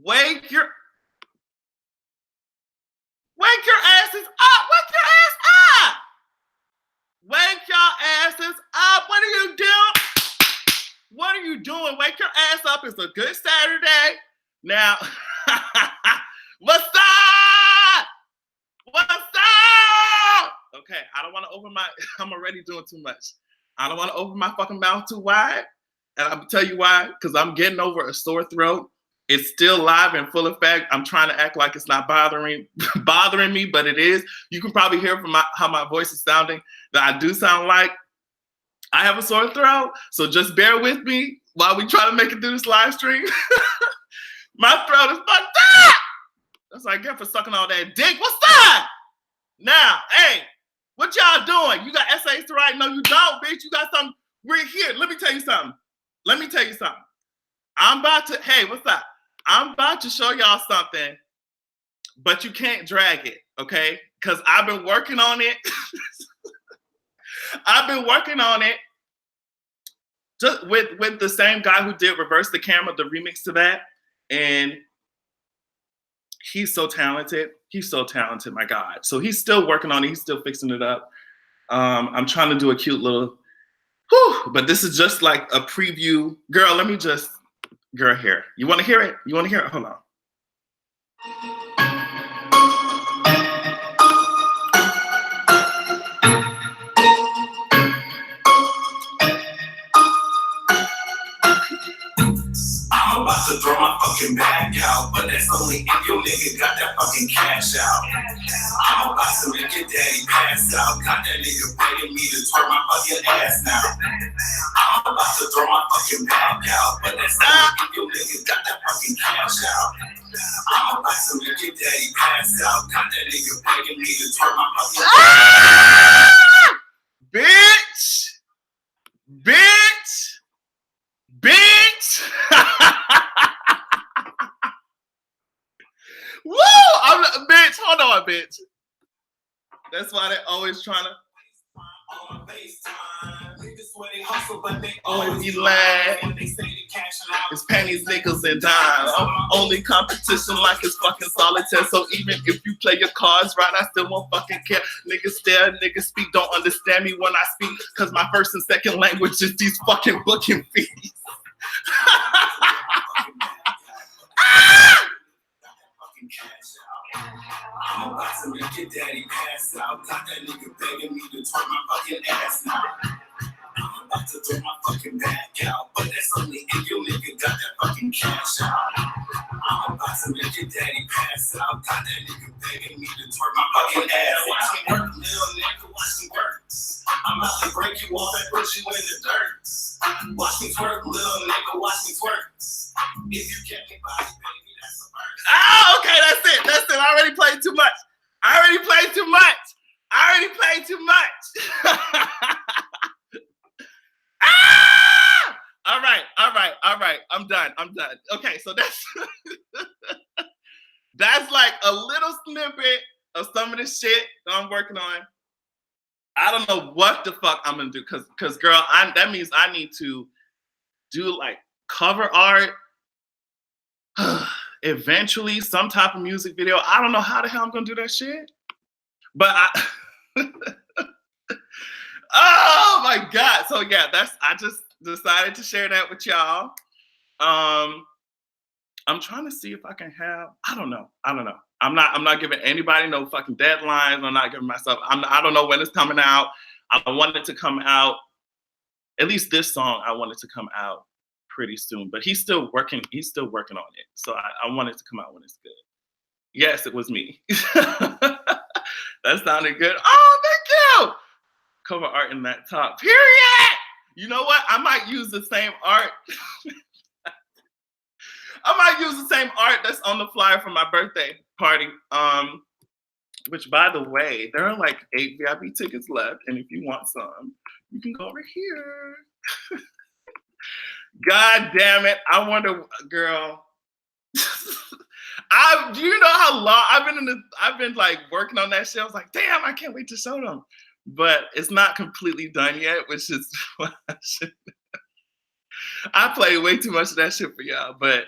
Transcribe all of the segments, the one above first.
Wake your asses up. Wake your ass up. Wake your asses up. What are you doing? What are you doing? Wake your ass up. It's a good Saturday. Now, what's up? What's up? Okay, I don't want to open my, I'm already doing too much. I don't want to open my fucking mouth too wide. And I'll tell you why, because I'm getting over a sore throat. It's still live and full effect. I'm trying to act like it's not bothering me, but it is. You can probably hear from how my voice is sounding that I do sound like I have a sore throat. So just bear with me while we try to make it through this live stream. My throat is fucked up. That's what I get for sucking all that dick. What's up? Now, hey, what y'all doing? You got essays to write? No, you don't, bitch. You got something. We're here. Let me tell you something. I'm about to, hey, what's up? I'm about to show y'all something, but you can't drag it, okay? Because I've been working on it. I've been working on it just with the same guy who did Reverse the Camera, the remix to that. And he's so talented. He's so talented, my God. So he's still working on it. He's still fixing it up. I'm trying to do a cute little, but this is just like a preview. Girl, let me just, girl, here. You want to hear it? You want to hear it? Hold on. I'm about to throw my fucking bag out, but that's only if your nigga got that fucking cash out. I'm about to make your daddy pass out. Got that nigga begging me to twerk my fucking ass now. I'm about to throw my fucking bag out, but that's only if your nigga got that fucking cash out. I'm about to make your daddy pass out. Got that nigga begging me to twerk my fucking ass out. Bitch! Woo! Bitch, hold on, bitch. That's why they're always trying to. They always be lying. It's pennies, nickels, and dimes. Only competition like it's fucking solitaire. So even if you play your cards right, I still won't fucking care. Niggas stare, niggas speak, don't understand me when I speak. Cause my first and second language is these fucking booking fees. I'm about to make your daddy pass out. Got that nigga begging me to turn my fucking ass now. I'm about to throw my fucking bag out, but that's only if your nigga got that fucking cash out. I'm about to make your daddy pass out. Got that nigga begging me to turn my fucking ass. Watch me work, little nigga, watch me work. I'm about to break you off and put you in the dirt. Watch me twerk, little nigga, watch me twerk. If you can't get body, baby, that's a verse. Oh, okay, that's it. That's it. I already played too much. All right. I'm done. Okay, so that's like a little snippet of some of the shit that I'm working on. I don't know what the fuck I'm gonna do, cause girl, that means I need to do like cover art, eventually some type of music video. I don't know how the hell I'm gonna do that shit, but oh my God. So yeah, I just decided to share that with y'all. I'm trying to see if I can have, I don't know. I'm not giving anybody no fucking deadlines. I'm not giving myself, I don't know when it's coming out. I want it to come out, at least this song, I want it to come out pretty soon, but he's still working on it. So I want it to come out when it's good. Yes, it was me. That sounded good. Oh, thank you. Cover art in that top, period. You know what? I might use the same art. I might use the same art that's on the flyer for my birthday party. Which, by the way, there are like 8 VIP tickets left. And if you want some, you can go over here. God damn it. I wonder, girl. You know how long I've been like working on that shit. I was like, damn, I can't wait to show them. But it's not completely done yet, which is why I played way too much of that shit for y'all. But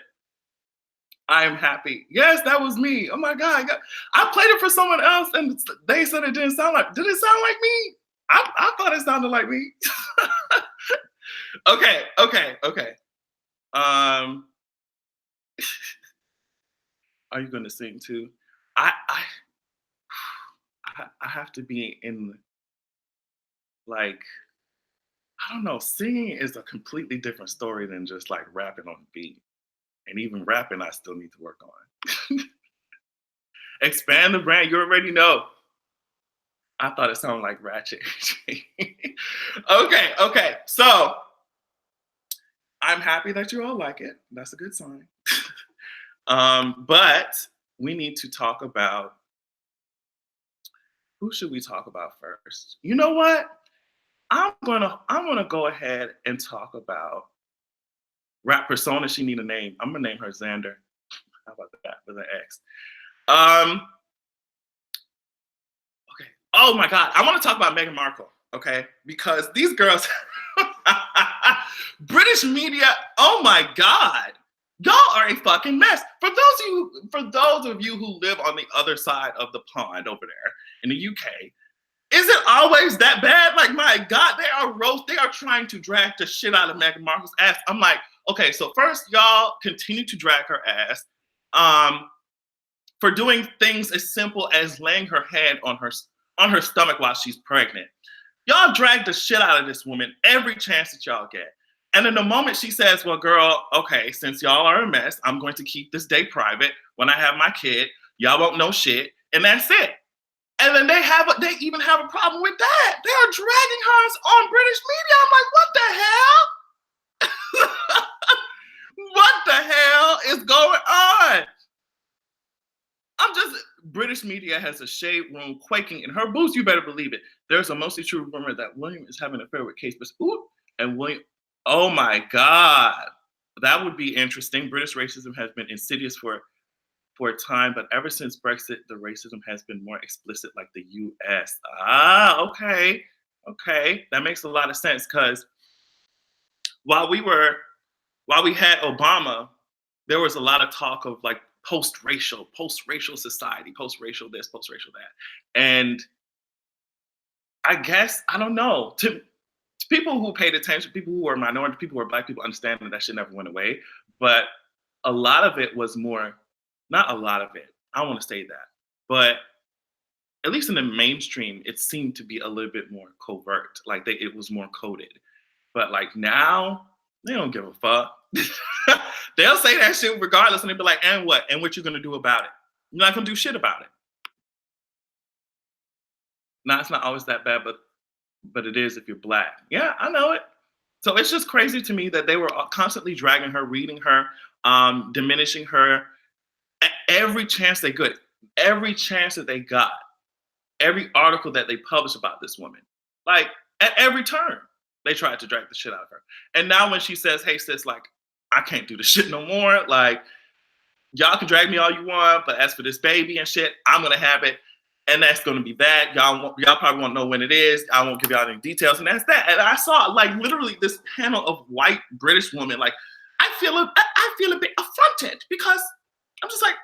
I'm happy. Yes, that was me. Oh my God. I played it for someone else and they said it didn't sound like, did it sound like me? I thought it sounded like me. Okay. Um, are you gonna sing too? I I I have to be in like I don't know. Singing is a completely different story than just like rapping on the beat. And even rapping, I still need to work on. Expand the brand. You already know. I thought it sounded like Ratchet. Okay. So I'm happy that you all like it. That's a good sign. But we need to talk about who should we talk about first? You know what? I'm gonna go ahead and talk about rap persona. She need a name. I'm gonna name her Xander. How about that with an X? Um, okay. Oh my God. I want to talk about Meghan Markle, okay? Because these girls, British media, oh my God. Y'all are a fucking mess. For those of you who live on the other side of the pond over there in the UK, is it always that bad? Like, my God, they are trying to drag the shit out of Meghan Markle's ass. I'm like, okay, so first, y'all continue to drag her ass. For doing things as simple as laying her head on her stomach while she's pregnant. Y'all drag the shit out of this woman every chance that y'all get. And in the moment she says, well, girl, okay, since y'all are a mess, I'm going to keep this day private. When I have my kid, y'all won't know shit, and that's it. And then they even have a problem with that. They are dragging her on British media. I'm like, what the hell? What the hell is going on? British media has a shade room quaking in her boots. You better believe it. There's a mostly true rumor that William is having an affair with Kate Spade. And William, oh my God, that would be interesting. British racism has been insidious for a time, but ever since Brexit, the racism has been more explicit, like the US. Okay. That makes a lot of sense because while we had Obama, there was a lot of talk of like post-racial society, post-racial this, post-racial that. And I guess, I don't know, to people who paid attention, people who were minority, people who were Black people, understand that shit never went away. But a lot of it was more, not a lot of it, I don't want to say that, but at least in the mainstream, it seemed to be a little bit more covert, like it was more coded. But like now, they don't give a fuck. They'll say that shit regardless, and they'll be like, and what? And what you gonna do about it? You're not gonna do shit about it. Now it's not always that bad, but it is if you're Black. Yeah, I know it. So it's just crazy to me that they were constantly dragging her, reading her, diminishing her at every chance they could, every chance that they got, every article that they published about this woman. Like at every turn, they tried to drag the shit out of her. And now when she says, hey sis, like, I can't do this shit no more. Like, y'all can drag me all you want, but as for this baby and shit, I'm gonna have it. And that's gonna be that. Y'all probably won't know when it is. I won't give y'all any details. And that's that. And I saw like literally this panel of white British women. Like, I feel a bit affronted because I'm just like,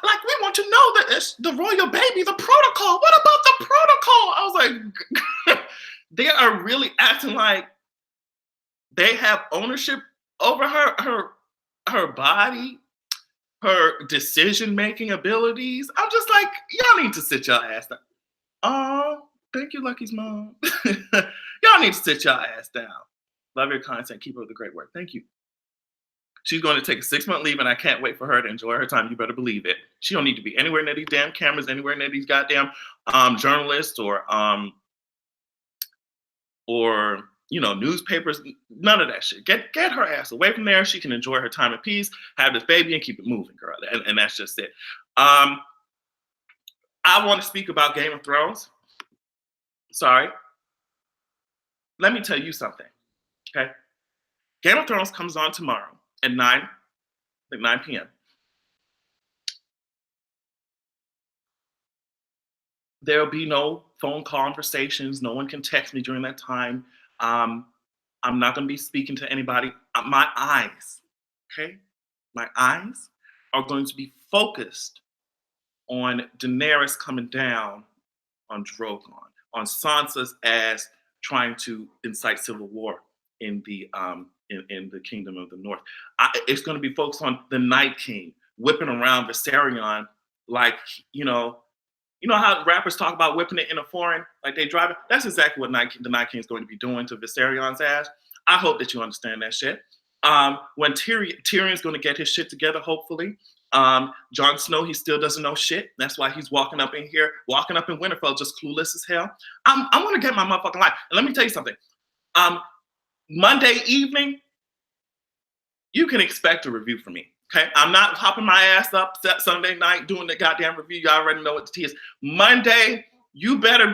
like we want to know that it's the royal baby, the protocol. What about the protocol? I was like, they are really acting like they have ownership over her body, her decision-making abilities. I'm just like, y'all need to sit your ass down. Oh, thank you, Lucky's mom. Y'all need to sit your ass down. Love your content. Keep up the great work. Thank you. She's going to take a 6-month leave, and I can't wait for her to enjoy her time. You better believe it. She don't need to be anywhere near these damn cameras, anywhere near these goddamn journalists or newspapers. None of that shit. Get her ass away from there. She can enjoy her time in peace, have this baby, and keep it moving, girl. And that's just it. I want to speak about Game of Thrones. Sorry. Let me tell you something. Okay. Game of Thrones comes on tomorrow at 9 p.m. There'll be no phone conversations. No one can text me during that time. I'm not going to be speaking to anybody. My eyes, okay? my eyes are going to be focused on Daenerys coming down on Drogon, on Sansa's ass trying to incite civil war in the Kingdom of the North. It's going to be focused on the Night King whipping around Viserion like you know how rappers talk about whipping it in a foreign, like they drive it? That's exactly what the Night King is going to be doing to Viserion's ass. I hope that you understand that shit. When Tyrion's going to get his shit together, hopefully. Jon Snow, he still doesn't know shit. That's why he's walking up in Winterfell, just clueless as hell. I'm going to get my motherfucking life. And let me tell you something. Monday evening, you can expect a review from me. Okay, I'm not hopping my ass up Sunday night doing the goddamn review. You already know what the tea is. Monday, you better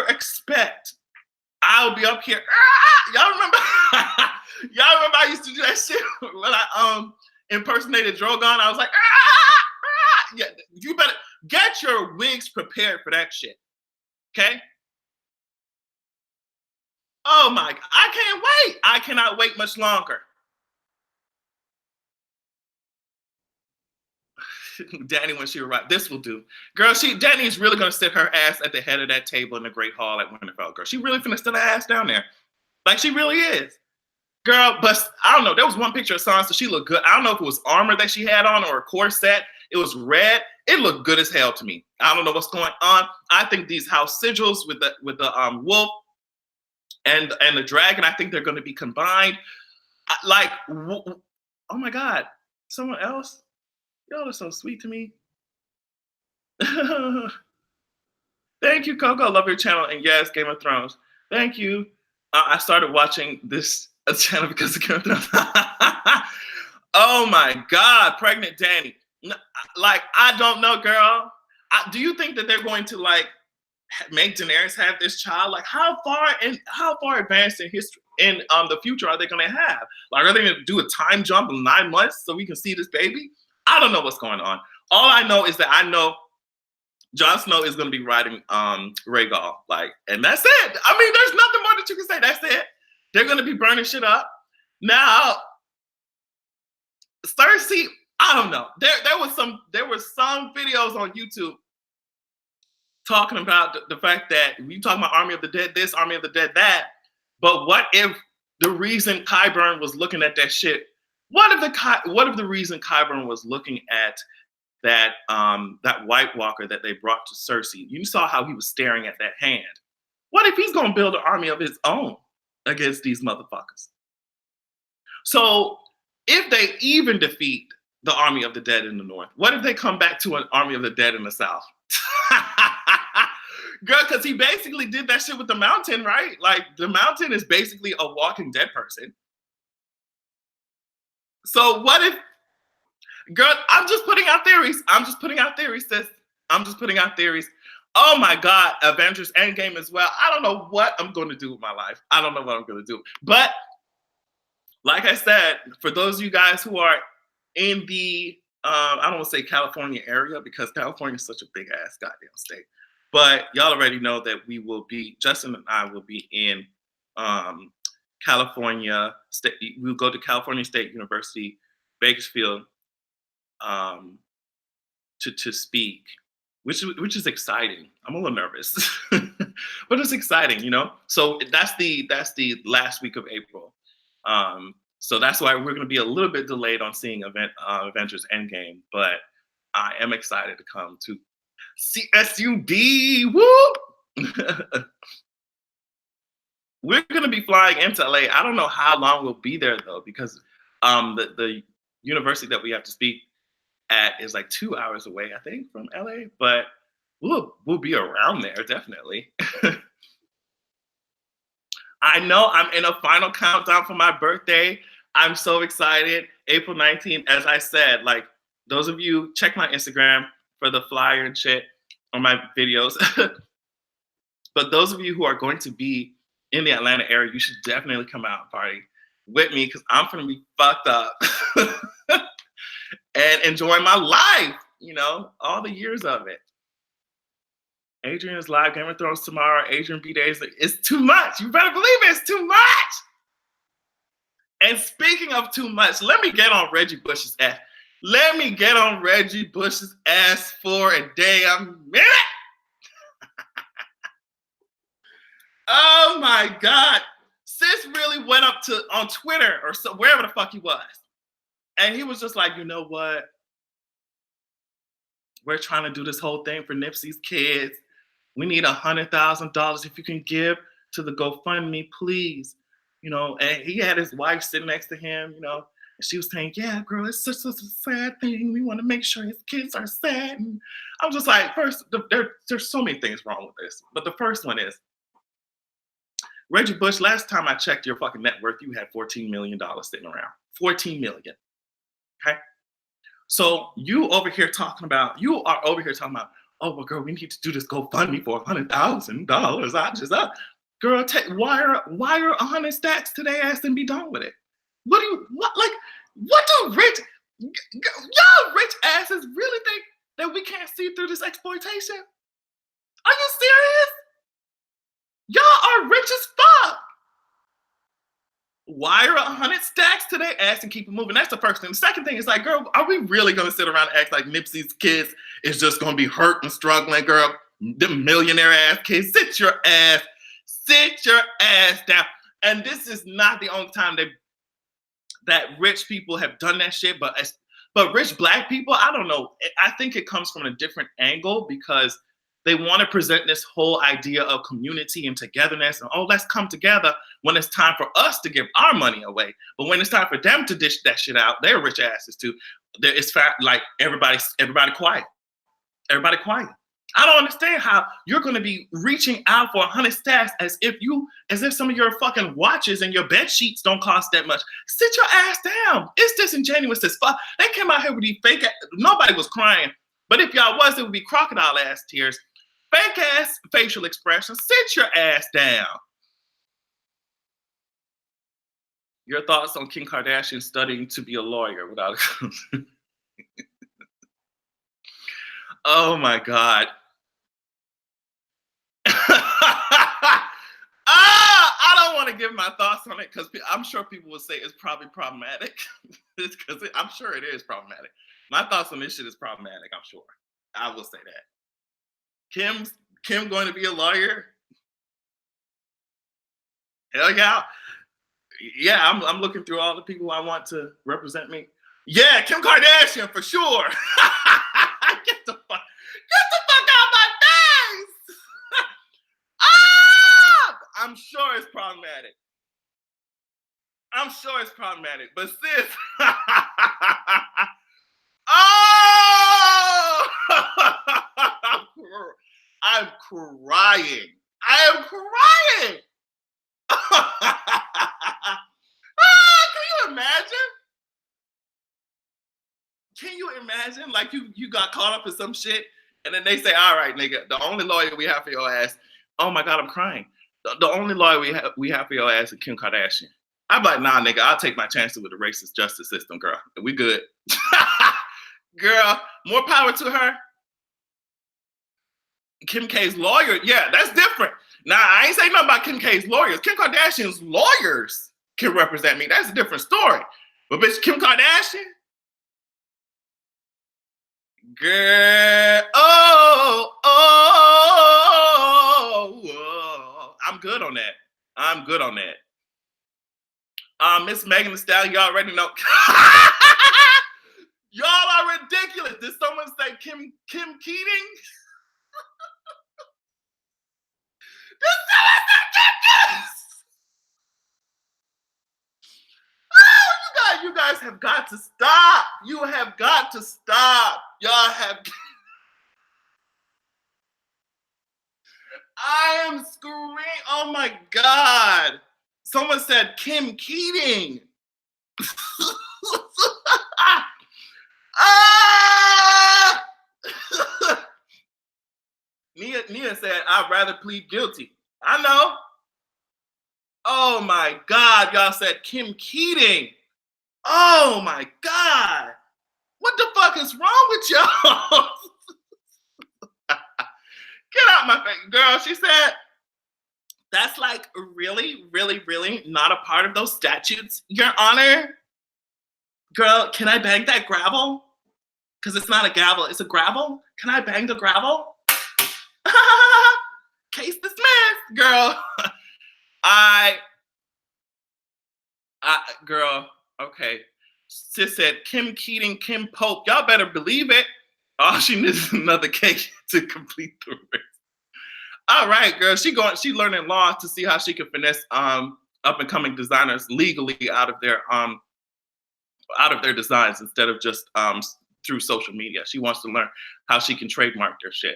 expect I'll be up here. Y'all remember? Y'all remember I used to do that shit when I impersonated Drogon? I was like, yeah, you better get your wigs prepared for that shit. Okay? Oh my, I can't wait. I cannot wait much longer. Danny, when she arrived, this will do. Girl, Danny's really gonna sit her ass at the head of that table in the Great Hall at Winterfell. Girl, she really finna sit her ass down there. Like she really is. Girl, but I don't know. There was one picture of Sansa. She looked good. I don't know if it was armor that she had on or a corset. It was red. It looked good as hell to me. I don't know what's going on. I think these house sigils with the wolf and the dragon, I think they're going to be combined. Like, oh my God, someone else? Y'all are so sweet to me. Thank you, Coco. Love your channel. And yes, Game of Thrones. Thank you. I started watching this channel because of Game of Thrones. Oh my God, pregnant Danny. Like, I don't know, girl. Do you think that they're going to like make Daenerys have this child? Like, how far advanced in history in the future are they going to have? Like, are they going to do a time jump of 9 months so we can see this baby? I don't know what's going on. All I know is that I know Jon Snow is going to be riding Rhaegal, like, and that's it. I mean, there's nothing more that you can say. That's it. They're going to be burning shit up. Now, Cersei, I don't know. There were some videos on YouTube talking about the fact that we talking about Army of the Dead this, Army of the Dead that, but what if the reason Qyburn was looking at that shit? What if the reason Qyburn was looking at that White Walker that they brought to Cersei? You saw how he was staring at that hand. What if he's gonna build an army of his own against these motherfuckers? So if they even defeat the Army of the Dead in the North, what if they come back to an Army of the Dead in the South? Girl, because he basically did that shit with the Mountain, right? Like, the Mountain is basically a walking dead person. So what if, girl, I'm just putting out theories, sis. I'm just putting out theories. Oh my God, Avengers Endgame as well. I don't know what I'm going to do with my life. I don't know what I'm going to do. But like I said, for those of you guys who are in the, I don't want to say California area because California is such a big ass goddamn state. But y'all already know that Justin and I will be in California State. We'll go to California State University, Bakersfield, to speak, which is exciting. I'm a little nervous, but it's exciting, you know. So that's the last week of April. So that's why we're going to be a little bit delayed on seeing Avengers Endgame, but I am excited to come to CSUB. Woo! We're going to be flying into LA. I don't know how long we'll be there though, because the university that we have to speak at is like 2 hours away, I think, from LA. But we'll be around there definitely. I know I'm in a final countdown for my birthday. I'm so excited. April 19th, as I said, like, those of you, check my Instagram for the flyer and shit on my videos. But those of you who are going to be in the Atlanta area, you should definitely come out and party with me because I'm going to be fucked up and enjoy my life, you know, all the years of it. Adrian is live, Game of Thrones tomorrow. Adrian B. Days, it's too much. You better believe it, it's too much. And speaking of too much, let me get on Reggie Bush's ass. Let me get on Reggie Bush's ass for a damn minute. Oh my God. Sis really went up to on Twitter or so, wherever the fuck he was. And he was just like, you know what? We're trying to do this whole thing for Nipsey's kids. We need $100,000 if you can give to the GoFundMe, please. You know, and he had his wife sitting next to him, you know, and she was saying, yeah, girl, it's such a sad thing. We want to make sure his kids are sad. And I was just like, first, there's so many things wrong with this. But the first one is, Reggie Bush, last time I checked your fucking net worth, you had $14 million sitting around. 14 million. Okay? So you are over here talking about, oh, well, girl, we need to do this GoFundMe for $100,000. Girl, wire 100 stacks to their ass and be done with it. What do y'all rich asses really think that we can't see through this exploitation? Are you serious? Y'all are rich as fuck. Wire 100 stacks to their ass and keep it moving. That's the first thing. The second thing is like, girl, are we really gonna sit around and act like Nipsey's kids is just gonna be hurt and struggling, girl? The millionaire ass kids, sit your ass down. And this is not the only time that rich people have done that shit, but rich black people, I don't know. I think it comes from a different angle because they want to present this whole idea of community and togetherness and, oh, let's come together when it's time for us to give our money away. But when it's time for them to dish that shit out, they're rich asses too. It's like everybody quiet. Everybody quiet. I don't understand how you're going to be reaching out for 100 stacks as if some of your fucking watches and your bed sheets don't cost that much. Sit your ass down. It's disingenuous as fuck. They came out here with these fake. Nobody was crying, but if y'all was, it would be crocodile ass tears. Fake ass facial expressions. Sit your ass down. Your thoughts on Kim Kardashian studying to be a lawyer without a Oh my God. I don't want to give my thoughts on it because I'm sure people will say it's probably problematic. Because I'm sure it is problematic. My thoughts on this shit is problematic, I'm sure. I will say that. Kim going to be a lawyer? Hell yeah. Yeah, I'm looking through all the people I want to represent me. Yeah, Kim Kardashian for sure. Get the fuck out my face. I'm sure it's problematic. But sis, I'm crying. Can you imagine? Like you got caught up in some shit, and then they say, "All right, nigga, the only lawyer we have for your ass." Oh my God, I'm crying. The only lawyer we have for your ass is Kim Kardashian. I'm like, nah, nigga, I'll take my chances with the racist justice system, girl. We good. Girl, more power to her. Kim K's lawyer, yeah, that's different. Nah, I ain't saying nothing about Kim K's lawyers. Kim Kardashian's lawyers can represent me. That's a different story. But bitch, Kim Kardashian? Girl, oh. I'm good on that. Miss Meghan Thee Stallion, you already know. Y'all are ridiculous. Did someone say Kim Keating? Oh, you guys have got to stop. You have got to stop. Y'all have. I am screaming. Oh my God. Someone said Kim Keating. Nia said, I'd rather plead guilty. I know. Oh my God, y'all said Kim Keating. Oh my God. What the fuck is wrong with y'all? Get out my face. Girl, she said, That's like really, really, really not a part of those statutes, Your Honor. Girl, can I bang that gravel? Because it's not a gavel, it's a gravel. Can I bang the gravel? Case dismissed, girl. Girl, okay. Sis said Kim Keating, Kim Pope. Y'all better believe it. All she needs is another cake to complete the race. All right, girl. She learning law to see how she can finesse up and coming designers legally out of their designs instead of just through social media. She wants to learn how she can trademark their shit.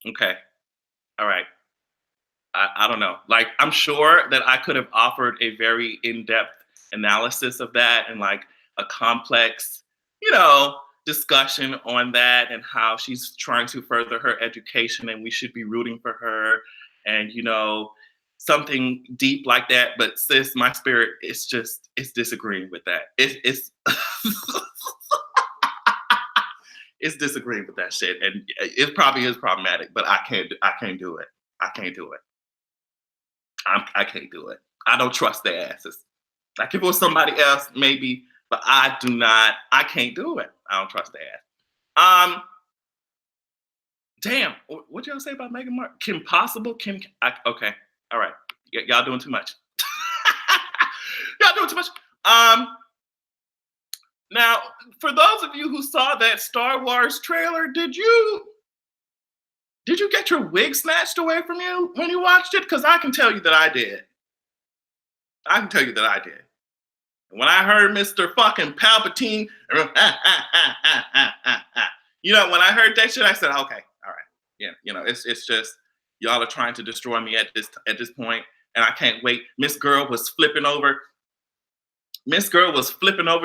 Okay, all right. I don't know. Like, I'm sure that I could have offered a very in-depth analysis of that and like a complex, discussion on that and how she's trying to further her education and we should be rooting for her and, something deep like that. But sis, my spirit it's disagreeing with that. It's it's disagreeing with that shit. And it probably is problematic, but I can't do it. I can't do it. I can't do it. I don't trust their asses. Like if it was somebody else, maybe, but I can't do it. I don't trust their ass. Damn, what y'all say about Meghan Markle? Kim Possible? Okay, all right. Y'all doing too much. Y'all doing too much. Now, for those of you who saw that Star Wars trailer, did you get your wig snatched away from you when you watched it? Because I can tell you that I did. When I heard Mr. fucking Palpatine, when I heard that shit, I said, okay, all right. Yeah, it's just y'all are trying to destroy me at this point, and I can't wait. Miss Girl was flipping over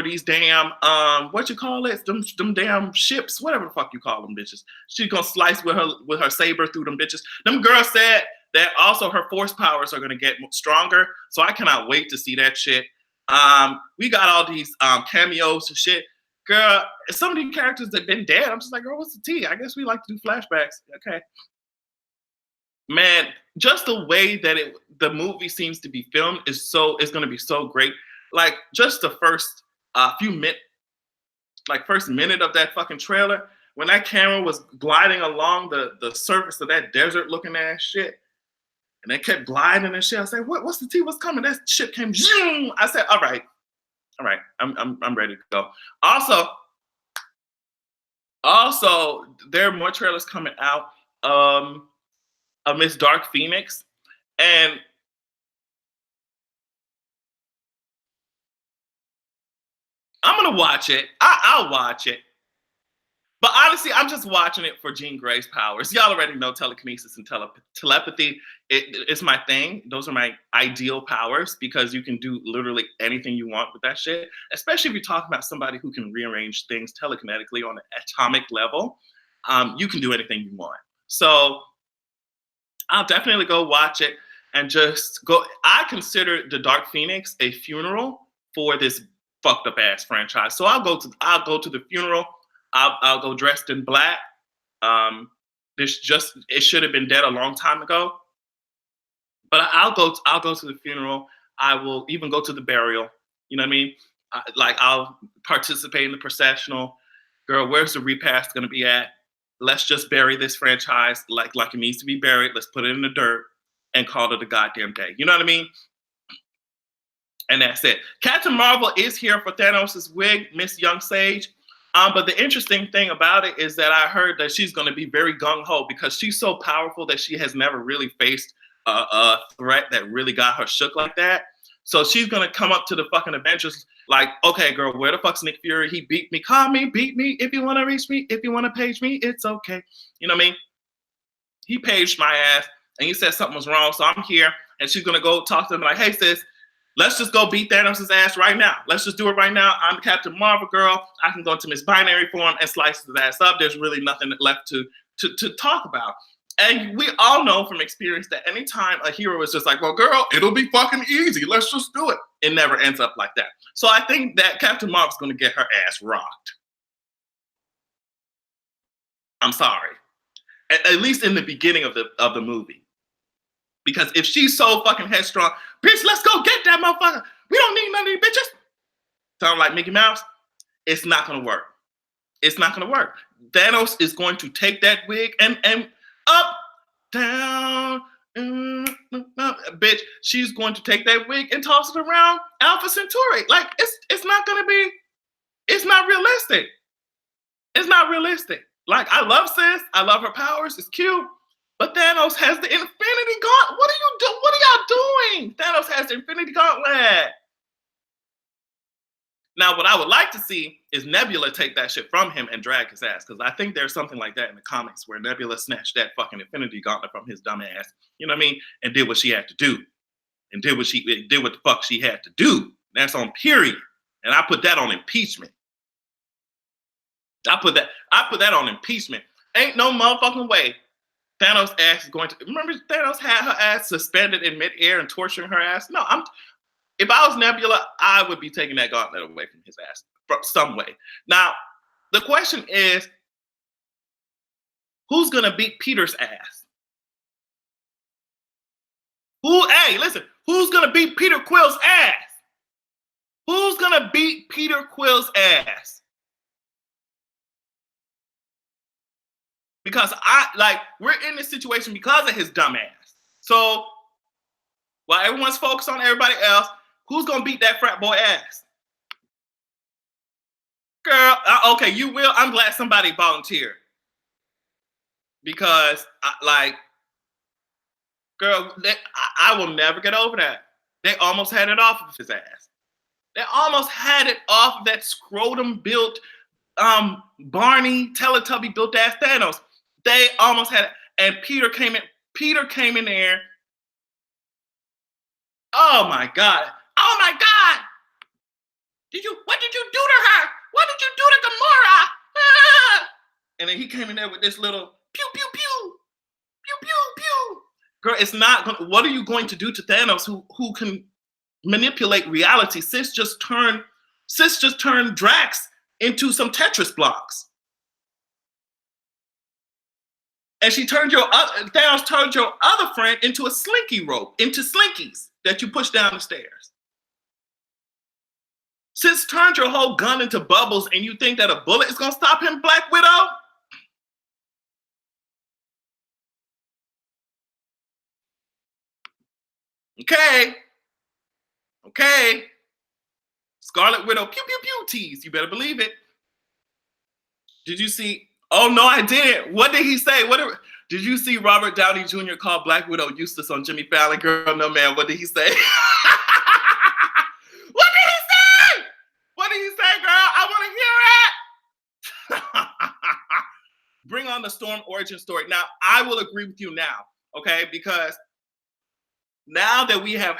these damn what you call it? Them damn ships, whatever the fuck you call them bitches. She's gonna slice with her saber through them bitches. Them girls said that also her force powers are gonna get stronger. So I cannot wait to see that shit. We got all these cameos and shit. Girl, some of these characters that been dead, I'm just like, girl, what's the tea? I guess we like to do flashbacks. Okay. Man, just the way that the movie seems to be filmed is gonna be so great. Like just the first first minute of that fucking trailer, when that camera was gliding along the surface of that desert looking ass shit, and they kept gliding and shit. I said, what's the tea? What's coming? That shit came. Zoom! I said, all right, I'm ready to go. Also, there are more trailers coming out of Miss Dark Phoenix, and I'm gonna watch it. I'll watch it. But honestly, I'm just watching it for Jean Grey's powers. Y'all already know telekinesis and telepathy. It's my thing. Those are my ideal powers because you can do literally anything you want with that shit. Especially if you're talking about somebody who can rearrange things telekinetically on an atomic level. You can do anything you want. So I'll definitely go watch it and just go. I consider The Dark Phoenix a funeral for this fucked up ass franchise. So I'll go to the funeral. I'll go dressed in black. It should have been dead a long time ago. But I'll go to the funeral. I will even go to the burial. You know what I mean? I'll participate in the processional. Girl, where's the repast gonna be at? Let's just bury this franchise like it needs to be buried. Let's put it in the dirt and call it a goddamn day. You know what I mean? And that's it. Captain Marvel is here for Thanos' wig, Miss Young Sage. But the interesting thing about it is that I heard that she's going to be very gung-ho because she's so powerful that she has never really faced a threat that really got her shook like that. So she's going to come up to the fucking Avengers like, okay, girl, where the fuck's Nick Fury? He beat me. Call me, beat me. If you want to reach me, if you want to page me, it's okay. You know what I mean? He paged my ass and he said something was wrong. So I'm here and she's going to go talk to him like, hey, sis, let's just go beat Thanos' ass right now. Let's just do it right now. I'm Captain Marvel, girl. I can go into Miss Binary form and slice his ass up. There's really nothing left to talk about. And we all know from experience that anytime a hero is just like, well, girl, it'll be fucking easy. Let's just do it. It never ends up like that. So I think that Captain Marvel's going to get her ass rocked. I'm sorry. At least in the beginning of the movie. Because if she's so fucking headstrong, bitch, let's go get that motherfucker. We don't need none of these bitches. Sound like Mickey Mouse? It's not gonna work. It's not gonna work. Thanos is going to take that wig and up, down, bitch. She's going to take that wig and toss it around Alpha Centauri. Like it's not gonna be. It's not realistic. It's not realistic. Like I love sis. I love her powers. It's cute. But Thanos has the Infinity Gauntlet. What are you doing? What are y'all doing? Thanos has the Infinity Gauntlet. Now, what I would like to see is Nebula take that shit from him and drag his ass. Because I think there's something like that in the comics where Nebula snatched that fucking Infinity Gauntlet from his dumb ass. You know what I mean? And did what she had to do. And did what the fuck she had to do. That's on period. And I put that on impeachment. I put that on impeachment. Ain't no motherfucking way Thanos' ass is going to. Remember, Thanos had her ass suspended in midair and torturing her ass? No, if I was Nebula, I would be taking that gauntlet away from his ass from some way. Now, the question is, who's gonna beat Peter's ass? Hey, listen, who's gonna beat Peter Quill's ass? Who's gonna beat Peter Quill's ass? Because we're in this situation because of his dumb ass. So while everyone's focused on everybody else, who's gonna beat that frat boy ass? Girl, okay, you will. I'm glad somebody volunteered. Because, girl, I will never get over that. They almost had it off of his ass. They almost had it off of that scrotum-built, Barney, Teletubby-built ass Thanos. They almost had it. And Peter came in there. Oh my God. Oh my God. What did you do to her? What did you do to Gamora? Ah! And then he came in there with this little pew, pew, pew. Pew, pew, pew. Girl, it's not, what are you going to do to Thanos who can manipulate reality? Sis just turned Drax into some Tetris blocks. And Thanos turned your other friend into a slinky rope, into slinkies that you push down the stairs. Sis turned your whole gun into bubbles and you think that a bullet is going to stop him, Black Widow? Okay. Scarlet Widow, pew, pew, pew, tease. You better believe it. Did you see? Oh, no, I didn't. What did he say? Did you see Robert Downey Jr. call Black Widow useless on Jimmy Fallon? Girl, no, man. What did he say? What did he say, girl? I want to hear it. Bring on the Storm origin story. Now, I will agree with you now, okay? Because now that we have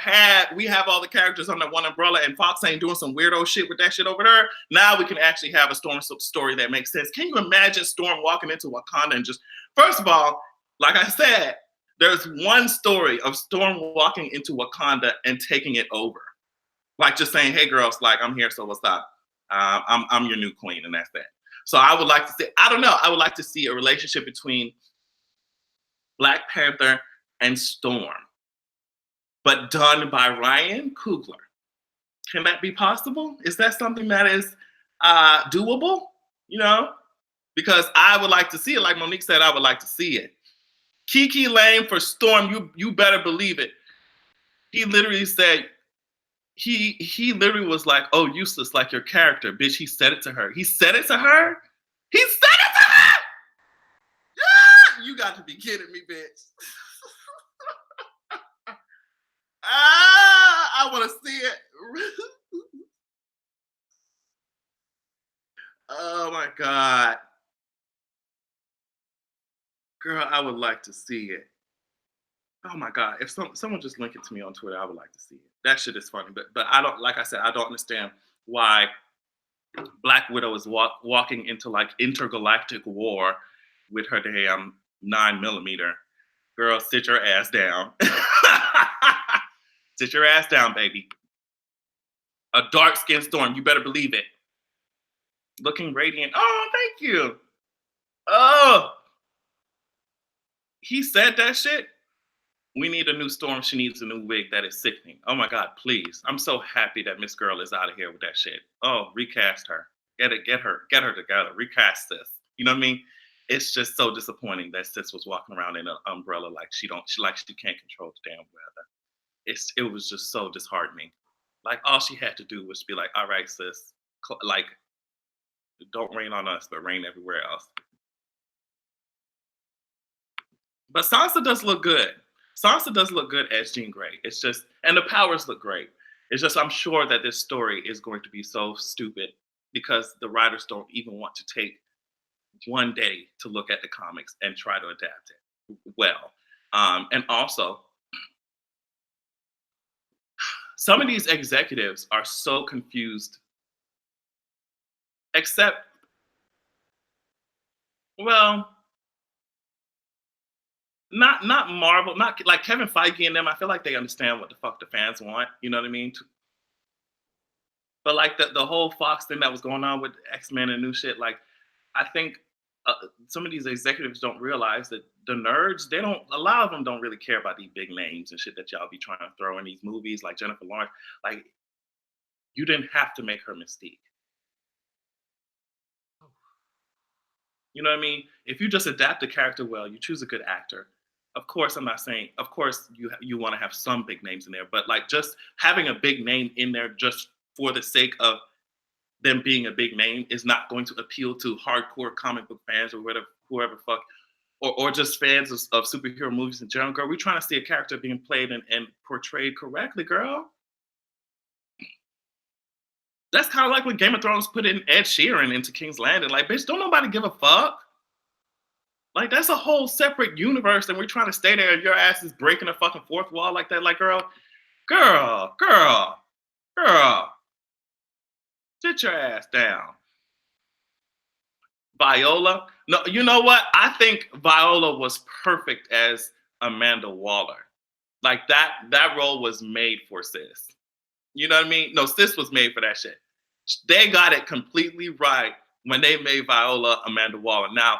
all the characters under one umbrella and Fox ain't doing some weirdo shit with that shit over there, now we can actually have a Storm story that makes sense. Can you imagine Storm walking into Wakanda and just, first of all, like I said, there's one story of Storm walking into Wakanda and taking it over. Like just saying, hey girls, like I'm here, so what's up? I'm your new queen, and that's that. So I would like to see, I don't know, I would like to see a relationship between Black Panther and Storm, but done by Ryan Coogler. Can that be possible? Is that something that is doable? You know, because I would like to see it. Like Monique said, I would like to see it. Kiki Lane for Storm, you better believe it. He literally said, he literally was like, oh, useless, like your character, bitch. He said it to her. He said it to her? He said it to her! Yeah! You got to be kidding me, bitch. I want to see it. Oh my God. Girl, I would like to see it. Oh my God. If someone just link it to me on Twitter, I would like to see it. That shit is funny. But I don't, like I said, I don't understand why Black Widow is walking into like intergalactic war with her damn 9mm. Girl, sit your ass down. Sit your ass down, baby. A dark-skinned Storm, you better believe it. Looking radiant. Oh, thank you. Oh. he said that shit. We need a new Storm. She needs a new wig. That is sickening. Oh my God, please. I'm so happy that Miss Girl is out of here with that shit. Oh, recast her. Get her together. Recast this. You know what I mean? It's just so disappointing that sis was walking around in an umbrella like she can't control the damn weather. It was just so disheartening. Like all she had to do was be like, all right, sis, like don't rain on us, but rain everywhere else. But Sansa does look good. Sansa does look good as Jean Grey. It's just, and the powers look great. It's just, I'm sure that this story is going to be so stupid because the writers don't even want to take one day to look at the comics and try to adapt it well. And also, some of these executives are so confused, except, well, not Marvel, not like Kevin Feige and them. I feel like they understand what the fuck the fans want. You know what I mean? But like the whole Fox thing that was going on with X-Men and new shit, like I think some of these executives don't realize that the nerds, a lot of them don't really care about these big names and shit that y'all be trying to throw in these movies like Jennifer Lawrence. Like, you didn't have to make her Mystique. You know what I mean? If you just adapt the character well, you choose a good actor. Of course, I'm not saying, of course, you want to have some big names in there, but like just having a big name in there just for the sake of them being a big name is not going to appeal to hardcore comic book fans or whatever, whoever fuck, or just fans of superhero movies in general. Girl, we're trying to see a character being played and portrayed correctly, girl. That's kind of like when Game of Thrones put in Ed Sheeran into King's Landing. Like, bitch, don't nobody give a fuck. Like, that's a whole separate universe, and we're trying to stay there, and your ass is breaking the fucking fourth wall like that. Like, girl, sit your ass down. Viola, no, you know what? I think Viola was perfect as Amanda Waller. Like that role was made for sis. You know what I mean? No, sis was made for that shit. They got it completely right when they made Viola Amanda Waller. Now,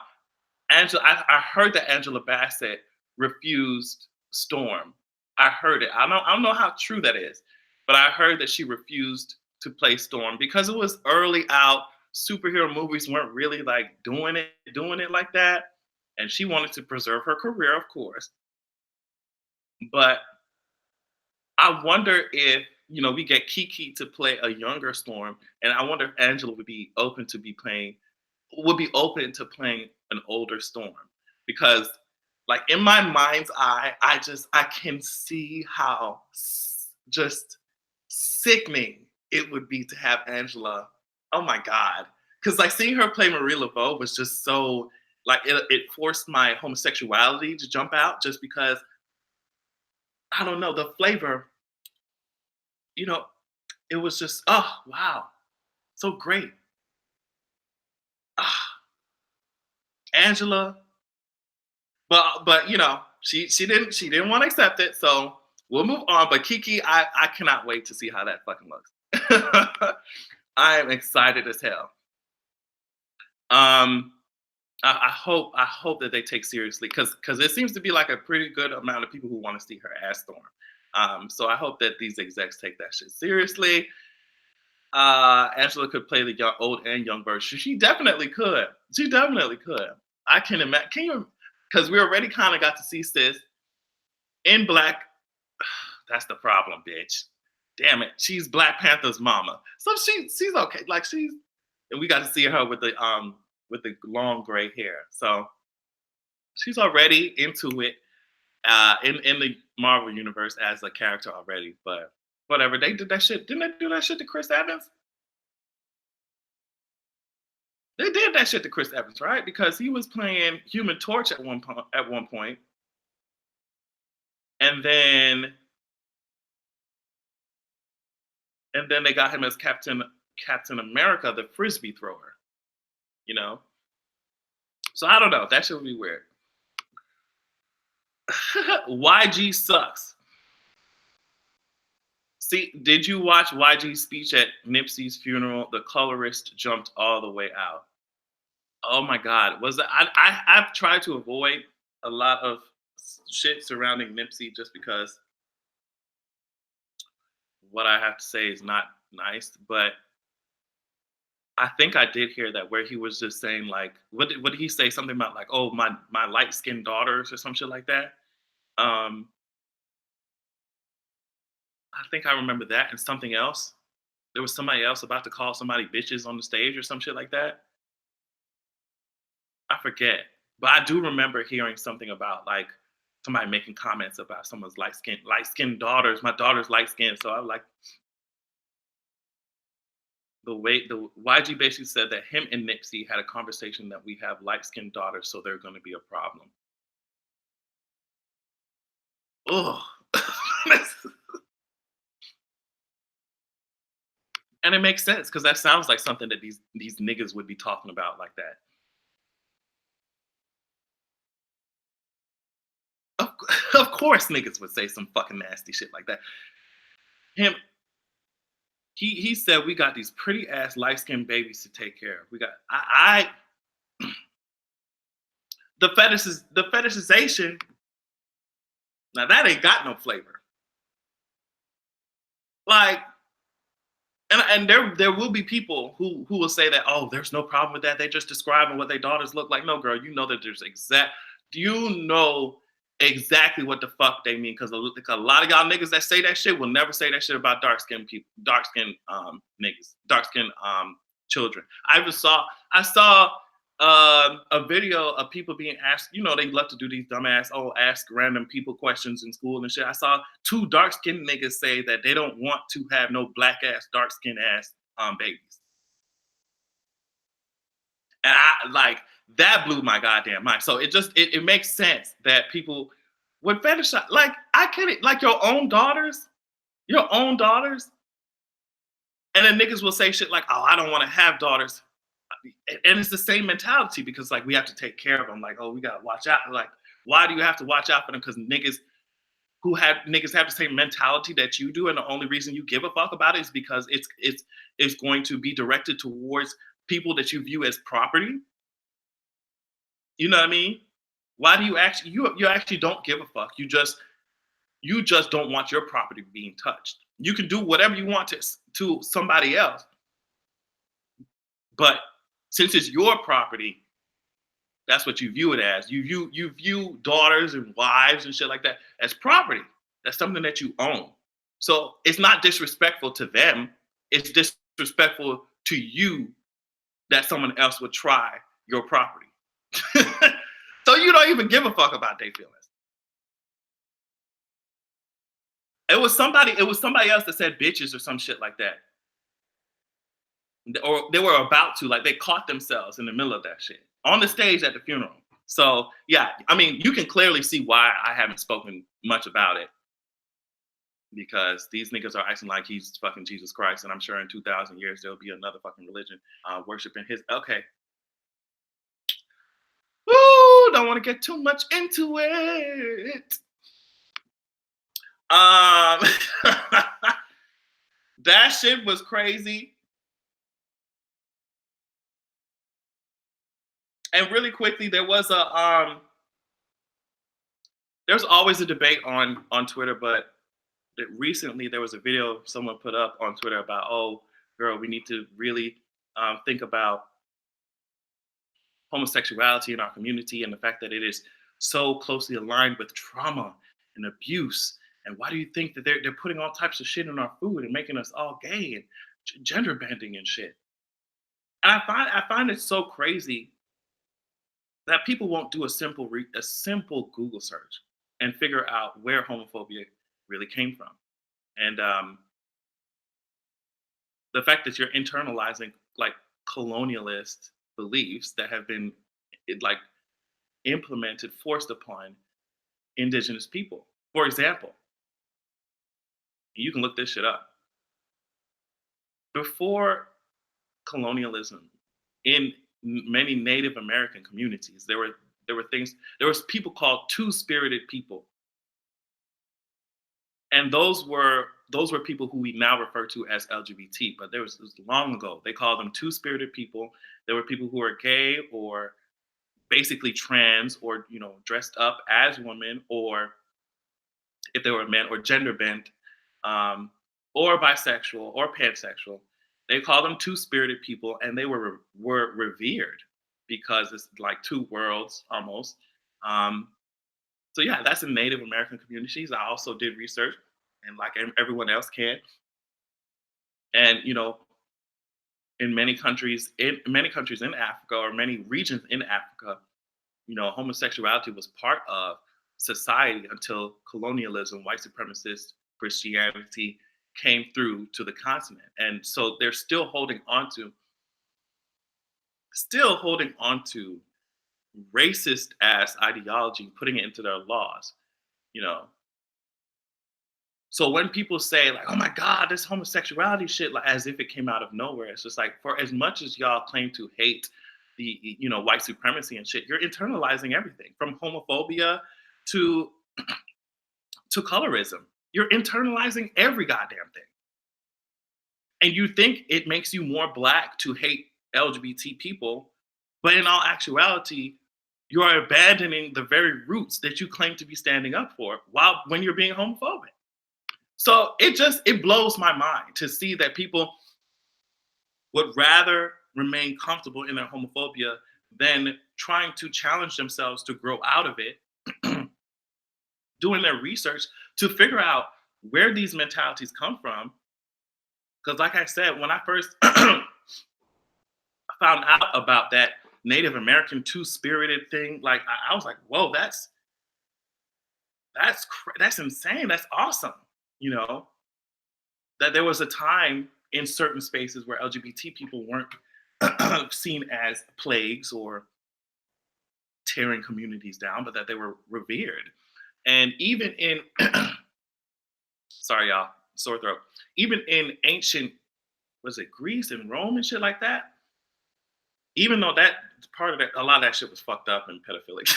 I heard that Angela Bassett refused Storm. I heard it. I don't know how true that is, but I heard that she refused to play Storm because it was early out. Superhero movies weren't really like doing it like that, and she wanted to preserve her career, of course. But I wonder if we get Kiki to play a younger Storm, and I wonder if Angela would be open to playing an older Storm, because like in my mind's eye, I can see how just sickening it would be to have Angela. Oh my God. Because like seeing her play Marie Laveau was just so like it forced my homosexuality to jump out just because I don't know, the flavor, you know, it was just, oh wow, so great. Ah, Angela. But she didn't want to accept it, so we'll move on. But Kiki, I cannot wait to see how that fucking looks. I am excited as hell. I hope that they take seriously because it seems to be like a pretty good amount of people who want to see her as Storm. So I hope that these execs take that shit seriously. Angela could play the old and young version. She definitely could. She definitely could. I can imagine. Can you? Because we already kind of got to see sis in Black. That's the problem, bitch. Damn it, she's Black Panther's mama, so she's okay. Like and we got to see her with the long gray hair. So she's already into it in the Marvel universe as a character already. But whatever, they did that shit. Didn't they do that shit to Chris Evans? They did that shit to Chris Evans, right? Because he was playing Human Torch at one point, and then they got him as Captain America, the frisbee thrower. So I don't know. That shit would be weird. YG sucks. See, did you watch YG's speech at Nipsey's funeral? The colorist jumped all the way out. Oh my God. I've tried to avoid a lot of shit surrounding Nipsey just because what I have to say is not nice, but I think I did hear that where he was just saying like, what did he say? Something about like, oh my light skinned daughters or some shit like that. Um, I think I remember that and something else. There was somebody else about to call somebody bitches on the stage or some shit like that. I forget, but I do remember hearing something about like somebody making comments about someone's light skinned daughters. My daughter's light skinned, so I was like, the YG basically said that him and Nipsey had a conversation that we have light skinned daughters, so they're going to be a problem. Oh, and it makes sense because that sounds like something that these niggas would be talking about like that. Of, of course, niggas would say some fucking nasty shit like that. Him, he said we got these pretty ass light skinned babies to take care of. We got the fetishization. Now that ain't got no flavor. Like, and there will be people who will say that, oh, there's no problem with that. They just describing what their daughters look like. No, girl, you know that there's do you know exactly what the fuck they mean? Because a lot of y'all niggas that say that shit will never say that shit about dark skinned people, dark skinned niggas, dark skinned children. I saw a video of people being asked, you know, they love to do these dumbass, ask random people questions in school and shit. I saw two dark skinned niggas say that they don't want to have no black ass, dark skinned ass babies. And I like that blew my goddamn mind. So it makes sense that people would fetishize. Like I can't like your own daughters, and then niggas will say shit like, "Oh, I don't want to have daughters," and it's the same mentality because like we have to take care of them. Like, oh, we gotta watch out. Like, why do you have to watch out for them? Because niggas have the same mentality that you do, and the only reason you give a fuck about it is because it's going to be directed towards people that you view as property. You know what I mean? Why do you actually don't give a fuck? You just don't want your property being touched. You can do whatever you want to somebody else, but since it's your property, that's what you view it as. You view daughters and wives and shit like that as property. That's something that you own. So it's not disrespectful to them. It's disrespectful to you that someone else would try your property. So you don't even give a fuck about their feelings. It was somebody else that said bitches or some shit like that. Or they were about to, like they caught themselves in the middle of that shit on the stage at the funeral. So yeah, I mean, you can clearly see why I haven't spoken much about it, because these niggas are acting like he's fucking Jesus Christ, and I'm sure in 2,000 years there'll be another fucking religion worshiping his. Okay. Woo! Don't want to get too much into it. That shit was crazy. And really quickly, there's always a debate on Twitter, but recently there was a video someone put up on Twitter about, oh, girl, we need to really think about homosexuality in our community and the fact that it is so closely aligned with trauma and abuse. And why do you think that they're putting all types of shit in our food and making us all gay and gender bending and shit? And I find it so crazy that people won't do a simple Google search and figure out where homophobia really came from. And the fact that you're internalizing like colonialist beliefs that have been like implemented, forced upon indigenous people. For example, you can look this shit up. Before colonialism, in many Native American communities, there was people called two-spirited people. And those were people who we now refer to as LGBT, but it was long ago. They called them two-spirited people. There were people who were gay or basically trans or dressed up as women, or if they were men, or gender bent, um, or bisexual or pansexual. They call them two-spirited people, and they were revered because it's like two worlds almost. Um, so yeah, that's in Native American communities. I also did research, and like everyone else can, and in many countries in Africa, or many regions in Africa, homosexuality was part of society until colonialism, white supremacist Christianity came through to the continent. And so they're still holding on to racist ass ideology, putting it into their laws, you know. So when people say like, "Oh my God, this homosexuality shit," like as if it came out of nowhere, it's just like, for as much as y'all claim to hate the white supremacy and shit, you're internalizing everything from homophobia to colorism. You're internalizing every goddamn thing, and you think it makes you more black to hate LGBT people, but in all actuality, you are abandoning the very roots that you claim to be standing up for, while when you're being homophobic. So it blows my mind to see that people would rather remain comfortable in their homophobia than trying to challenge themselves to grow out of it, doing their research to figure out where these mentalities come from. Because, like I said, when I first found out about that Native American two-spirited thing, like I was like, "Whoa, that's insane. That's awesome." You know, that there was a time in certain spaces where LGBT people weren't seen as plagues or tearing communities down, but that they were revered. And even in, sorry y'all, sore throat. Even in ancient, was it Greece and Rome and shit like that? Even though that part of that, a lot of that shit was fucked up and pedophilic.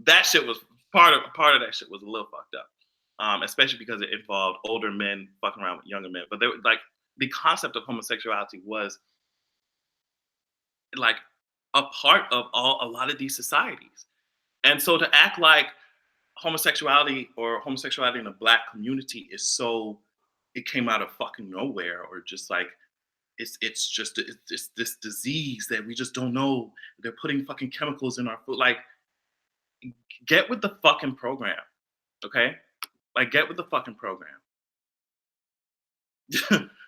that shit was part of that shit was a little fucked up. Especially because it involved older men fucking around with younger men. But they were like, the concept of homosexuality was like a part of a lot of these societies. And so to act like homosexuality in the black community is so, it came out of fucking nowhere, or just like it's this disease that we just don't know. They're putting fucking chemicals in our food. Like, get with the fucking program, okay? Like, get with the fucking program.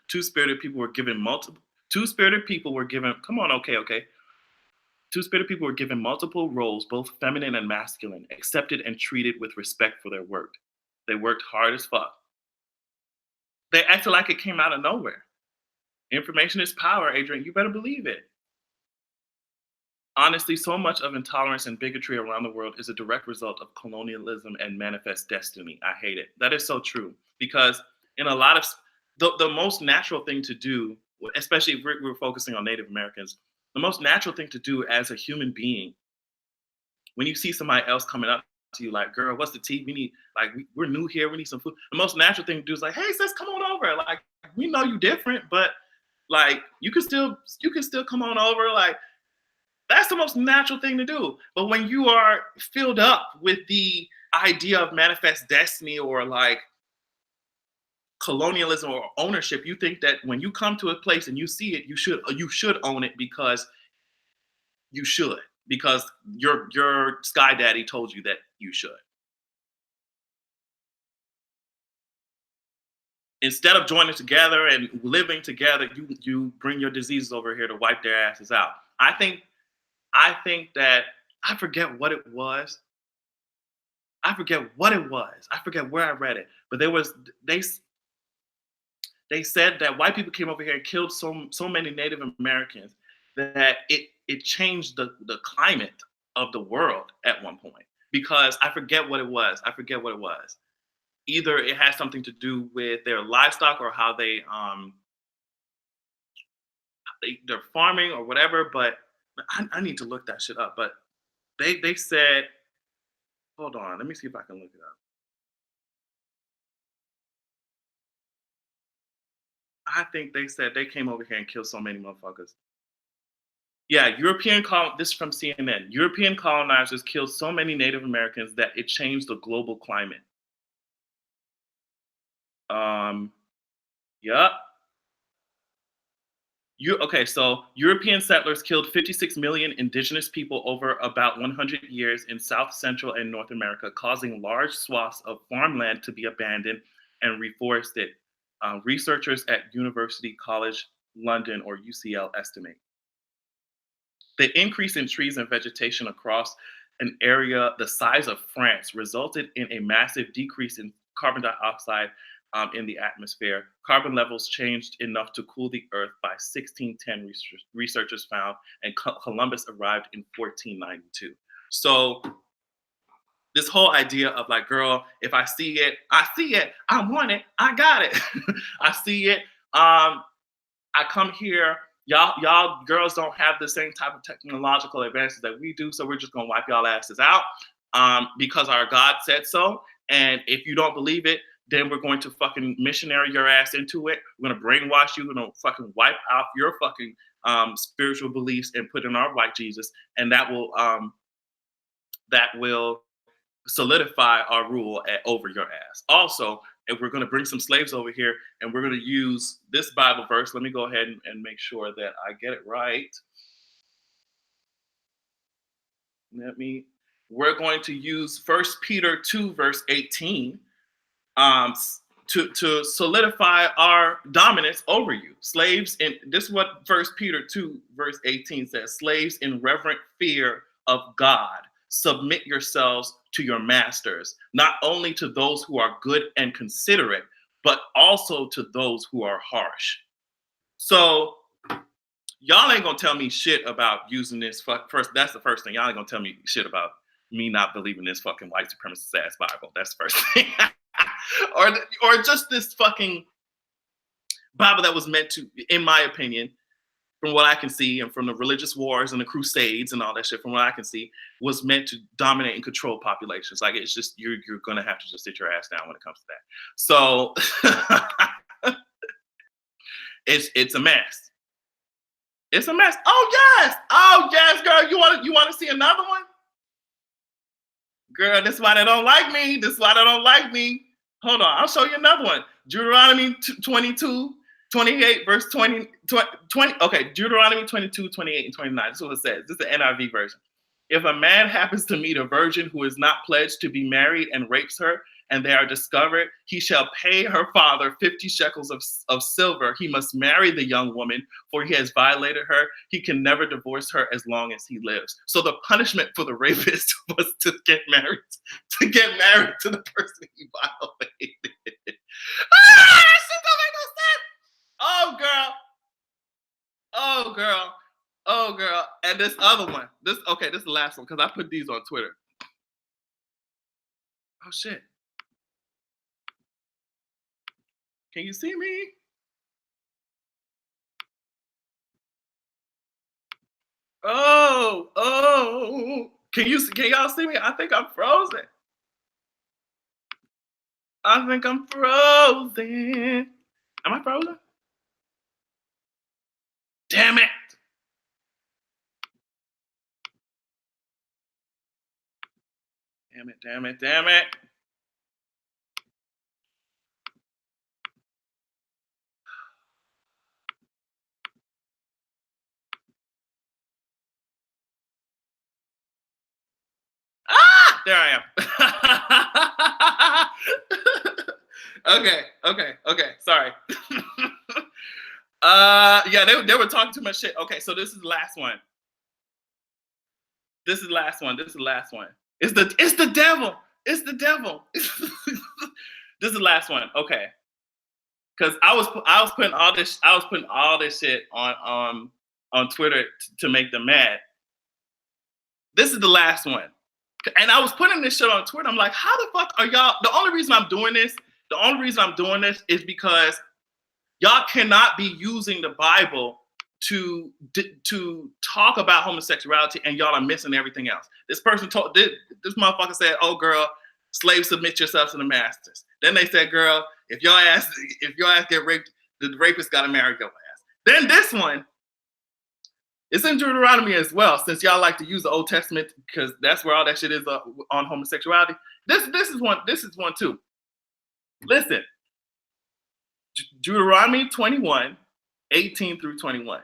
Two-spirited people were given multiple. Two-spirited people were given. Come on, okay. Two-spirited people were given multiple roles, both feminine and masculine, accepted and treated with respect for their work. They worked hard as fuck. They acted like it came out of nowhere. Information is power, Adrian. You better believe it. Honestly, so much of intolerance and bigotry around the world is a direct result of colonialism and manifest destiny. I hate it. That is so true. Because in a lot of the most natural thing to do, especially if we're focusing on Native Americans, the most natural thing to do as a human being, when you see somebody else coming up to you like, "Girl, what's the tea? We need, like, we're new here. We need some food." The most natural thing to do is like, "Hey, sis, come on over. Like, we know you different, but like, you can still come on over." Like, that's the most natural thing to do. But when you are filled up with the idea of manifest destiny, or like colonialism or ownership, you think that when you come to a place and you see it, you should own it, because you should, because your sky daddy told you that you should. Instead of joining together and living together, you bring your diseases over here to wipe their asses out. I think that, I forget what it was. I forget what it was. I forget where I read it. But they said that white people came over here and killed so many Native Americans that it changed the climate of the world at one point. Because I forget what it was. Either it has something to do with their livestock, or how they're farming or whatever. But I need to look that shit up. But they said, hold on, let me see if I can look it up. I think they said they came over here and killed so many motherfuckers. Yeah, this is from CNN. European colonizers killed so many Native Americans that it changed the global climate. Yep. Okay, so European settlers killed 56 million indigenous people over about 100 years in South, Central, and North America, causing large swaths of farmland to be abandoned and reforested. Researchers at University College London, or UCL, estimate. The increase in trees and vegetation across an area the size of France resulted in a massive decrease in carbon dioxide in the atmosphere. Carbon levels changed enough to cool the Earth by 1610, researchers found, and Columbus arrived in 1492. So this whole idea of like, girl, if I see it, I see it. I want it. I got it. I see it. I come here. Y'all girls don't have the same type of technological advances that we do, so we're just gonna wipe y'all asses out because our God said so. And if you don't believe it, then we're going to fucking missionary your ass into it. We're gonna brainwash you. We're gonna fucking wipe out your fucking spiritual beliefs and put in our white Jesus, and that will solidify our rule over your ass. Also, if we're going to bring some slaves over here and we're going to use this Bible verse, let me go ahead and make sure that I get it right. We're going to use 1 Peter 2, verse 18 to solidify our dominance over you. Slaves, and this is what 1 Peter 2, verse 18 says, slaves in reverent fear of God, submit yourselves to your masters, not only to those who are good and considerate, but also to those who are harsh. So y'all ain't gonna tell me shit about using this first. That's the first thing. Y'all ain't gonna tell me shit about me not believing this fucking white supremacist ass Bible. That's the first thing. or just this fucking Bible that was meant to, in my opinion, from what I can see, and from the religious wars and the crusades and all that shit, from what I can see, was meant to dominate and control populations. Like, it's just, you're gonna have to just sit your ass down when it comes to that. So it's a mess. It's a mess. Oh yes, girl. You want to see another one? Girl, this is why they don't like me. This is why they don't like me. Hold on, I'll show you another one. Deuteronomy 22. 28 verse 20, okay, Deuteronomy 22, 28, and 29. This is what it says. This is the NIV version. If a man happens to meet a virgin who is not pledged to be married and rapes her, and they are discovered, he shall pay her father 50 shekels of silver. He must marry the young woman, for he has violated her. He can never divorce her as long as he lives. So the punishment for the rapist was to get married to the person he violated. That shit don't make no sense. Oh girl. And this other one. This is the last one because I put these on Twitter. Oh shit. Can you see me? Oh. Can y'all see me? I think I'm frozen. Am I frozen? Damn it. Damn it. There I am. Okay. Sorry. Yeah, they were talking too much shit. Okay, so this is the last one. It's the devil. This is the last one. Okay. Because I was putting all this shit on Twitter to make them mad. This is the last one. And I was putting this shit on Twitter. I'm like, how the fuck are y'all? The only reason I'm doing this is because y'all cannot be using the Bible to talk about homosexuality, and y'all are missing everything else. This motherfucker said, "Oh, girl, slaves, submit yourselves to the masters." Then they said, "Girl, if your ass get raped, the rapist got to marry your ass." Then this one, It's in Deuteronomy as well, since y'all like to use the Old Testament because that's where all that shit is on homosexuality. This is one too. Listen, Deuteronomy 21, 18 through 21.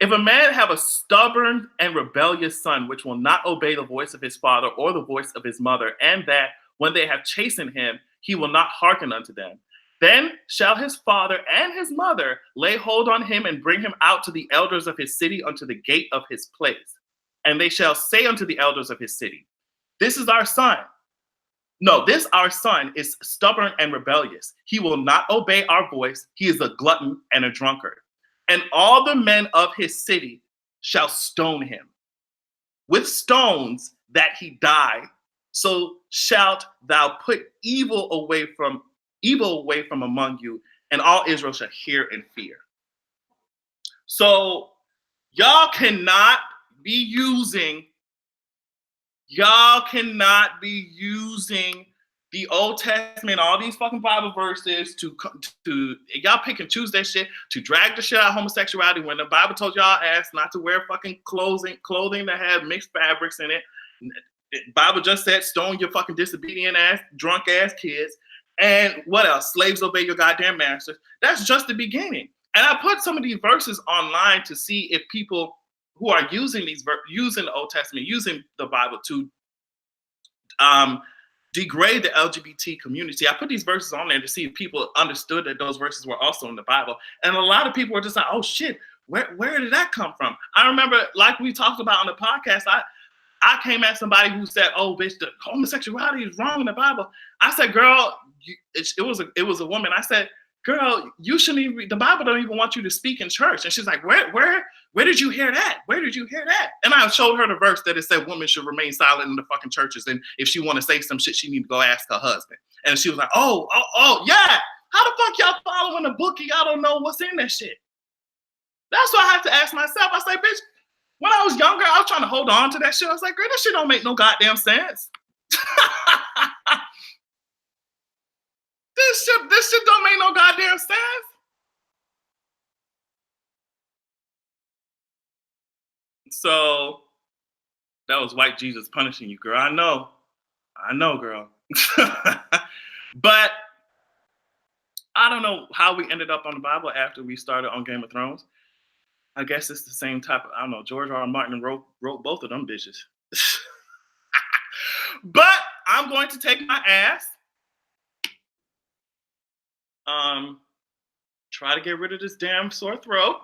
If a man have a stubborn and rebellious son, which will not obey the voice of his father or the voice of his mother, and that when they have chastened him, he will not hearken unto them, then shall his father and his mother lay hold on him and bring him out to the elders of his city unto the gate of his place. And they shall say unto the elders of his city, this is our son. No, this our son is stubborn and rebellious. He will not obey our voice. He is a glutton and a drunkard. And all the men of his city shall stone him with stones that he die. So shalt thou put evil away from among you, and all Israel shall hear and fear. So y'all cannot be using the Old Testament, all these fucking Bible verses to y'all pick and choose that shit to drag the shit out of homosexuality when the Bible told y'all ass not to wear fucking clothing that had mixed fabrics in it. The Bible just said stone your fucking disobedient ass, drunk ass kids. And what else? Slaves obey your goddamn masters. That's just the beginning. And I put some of these verses online to see if people who are using the Old Testament, using the Bible to degrade the LGBT community. I put these verses on there to see if people understood that those verses were also in the Bible. And a lot of people were just like, oh shit, where did that come from? I remember, like we talked about on the podcast, I came at somebody who said, oh bitch, the homosexuality is wrong in the Bible. I said, girl, it was a woman. I said, girl, you shouldn't even, the Bible don't even want you to speak in church. And she's like, where did you hear that? Where did you hear that? And I showed her the verse that it said women should remain silent in the fucking churches. And if she want to say some shit, she need to go ask her husband. And she was like, oh, yeah. How the fuck y'all following a book and y'all don't know what's in that shit? That's what I have to ask myself. I say, bitch, when I was younger, I was trying to hold on to that shit. I was like, girl, that shit don't make no goddamn sense. This shit don't make no goddamn sense. So that was white Jesus punishing you, girl. I know, girl. But I don't know how we ended up on the Bible after we started on Game of Thrones. I guess it's the same type of, I don't know, George R. R. Martin wrote both of them bitches. But I'm going to take my ass, try to get rid of this damn sore throat.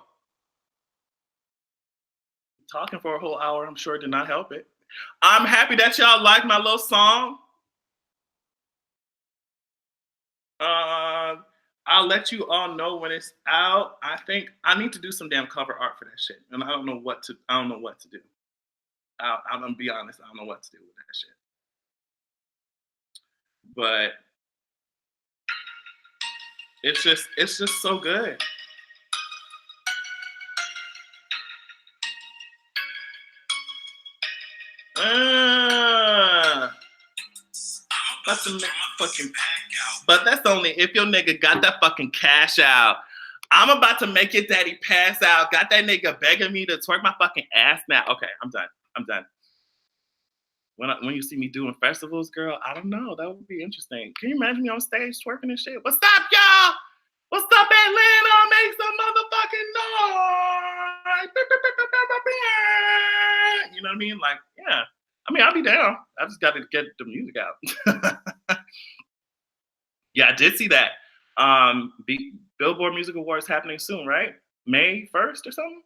Talking for a whole hour, I'm sure did not help it. I'm happy that y'all like my little song. I'll let you all know when it's out. I think I need to do some damn cover art for that shit, and I don't know what to do. I'm gonna be honest, I don't know what to do with that shit. But it's just so good. But that's only if your nigga got that fucking cash out. I'm about to make your daddy pass out. Got that nigga begging me to twerk my fucking ass now. Okay, I'm done. When you see me doing festivals, girl, I don't know. That would be interesting. Can you imagine me on stage twerking and shit? What's up, y'all? What's up, Atlanta? Make some motherfucking noise. You know what I mean? Like, yeah. I mean, I'll be down. I just got to get the music out. Yeah, I did see that. Billboard Music Awards happening soon, right? May 1st or something?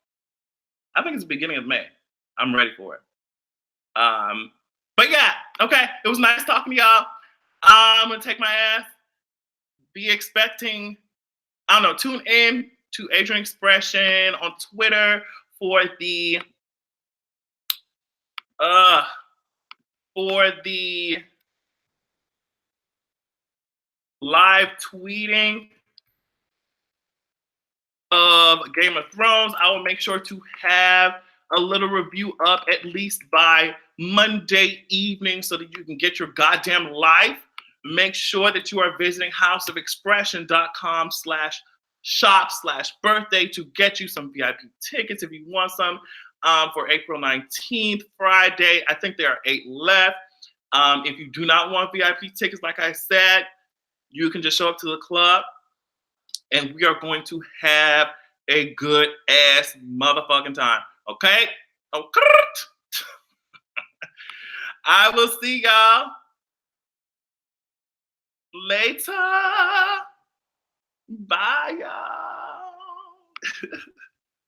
I think it's the beginning of May. I'm ready for it. But yeah, okay. It was nice talking to y'all. I'm going to take my ass. Be expecting, I don't know, tune in to Adrian Expression on Twitter for the live tweeting of Game of Thrones. I will make sure to have a little review up at least by Monday evening so that you can get your goddamn life. Make sure that you are visiting houseofexpression.com/shop shop/birthday to get you some VIP tickets if you want some for April 19th, Friday. I think there are 8 left. If you do not want VIP tickets, like I said, you can just show up to the club and we are going to have a good ass motherfucking time. Okay? Okay. I will see y'all later. Bye, y'all.